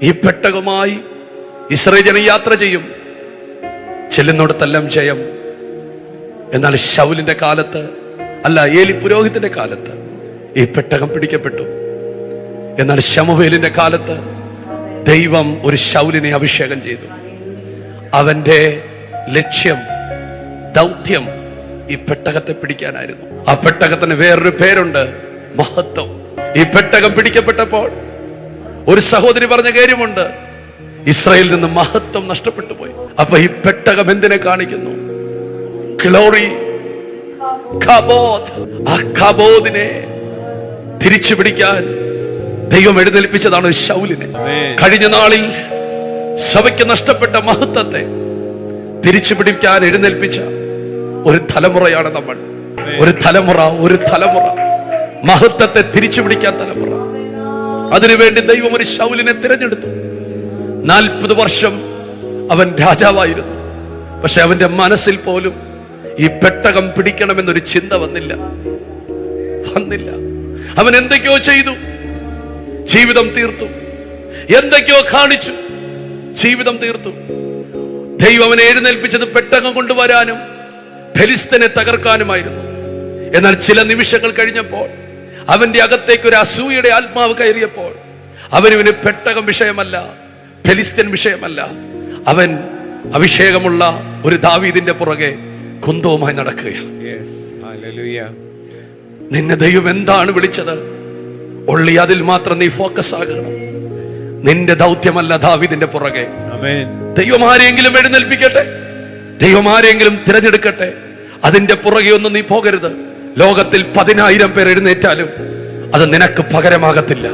ഈ പെട്ടകമായി ഇസ്രായേൽ ജനം യാത്ര ചെയ്യും. ചെല്ലുന്നിടത്തെല്ലാം ജയം. എന്നാൽ ശൗലിന്റെ കാലത്ത്, അല്ല, ഏലി പുരോഹിതന്റെ കാലത്ത് ഈ പെട്ടകം പിടിക്കപ്പെട്ടു. എന്നാൽ ശമൂവേലിന്റെ കാലത്ത് ദൈവം ഒരു ശൗലിനെ അഭിഷേകം ചെയ്തു. അവന്റെ ലക്ഷ്യം, ദൗത്യം ഈ പെട്ടകത്തെ പിടിക്കാനായിരുന്നു. ആ പെട്ടകത്തിന് വേറൊരു പേരുണ്ട്, മഹത്വം. ഈ പെട്ടകം പിടിക്കപ്പെട്ടപ്പോൾ ഒരു സഹോദരി പറഞ്ഞ കാര്യമുണ്ട്, ഇസ്രായേലിൽ നിന്ന് മഹത്വം നഷ്ടപ്പെട്ടു പോയി. അപ്പൊ ഈ പെട്ടകം എന്തിനെ കാണിക്കുന്നു? ഗ്ലോറി, കബോദ്. ആ കബോദിനെ തിരിച്ചു പിടിക്കാൻ ദൈവം എഴുന്നേൽപ്പിച്ചതാണ് ശൗലിനെ. കഴിഞ്ഞ നാളിൽ സഭയ്ക്ക് നഷ്ടപ്പെട്ട മഹത്വത്തെ തിരിച്ചു പിടിക്കാൻ എഴുന്നേൽപ്പിച്ച ഒരു തലമുറയാണ് നമ്മൾ. ഒരു തലമുറ മഹത്വത്തെ തിരിച്ചു പിടിക്കാൻ തലമുറ. അതിനുവേണ്ടി ദൈവം ഒരു ശൗലിനെ തിരഞ്ഞെടുത്തു. 40 വർഷം അവൻ രാജാവായിരുന്നു. പക്ഷെ അവന്റെ മനസ്സിൽ പോലും ഈ പെട്ടകം പിടിക്കണമെന്നൊരു ചിന്ത വന്നില്ല. അവൻ എന്തൊക്കെയോ ചെയ്തു, ജീവിതം തീർത്തു. എന്തൊക്കെയോ കാണിച്ചു, ജീവിതം തീർത്തു. ദൈവം അവനെ എഴുന്നേൽപ്പിച്ചത് പെട്ടകം കൊണ്ടുവരാനും ഫെലിസ്തീനെ തകർക്കാനുമായിരുന്നു. എന്നാൽ ചില നിമിഷങ്ങൾ കഴിഞ്ഞപ്പോൾ അവന്റെ അകത്തേക്ക് ഒരു അസൂയയുടെ ആത്മാവ് കയറിയപ്പോൾ അവന് പെട്ടകം വിഷയമല്ല, ഫെലിസ്തീൻ വിഷയമല്ല. അവൻ അഭിഷേകമുള്ള ഒരു ദാവീദിന്റെ പുറകെ കുന്തവുമായി നടക്കുകയാണ്. നിന്നെ ദൈവം എന്താണ് വിളിച്ചത്? ഒള്ളി അതിൽ മാത്രം നീ ഫോക്കസ് ആകണം. നിന്റെ ദൗത്യമല്ല ദാവീദിന്റെ പുറകെ. ദൈവം ആരെങ്കിലും എഴുന്നേൽപ്പിക്കട്ടെ, ദൈവം ആരെങ്കിലും തിരഞ്ഞെടുക്കട്ടെ, അതിന്റെ പുറകെ ഒന്നും നീ പോകരുത്. ലോകത്തിൽ 10,000 പേർ എഴുന്നേറ്റാലും അത് നിനക്ക് പകരമാകത്തില്ല.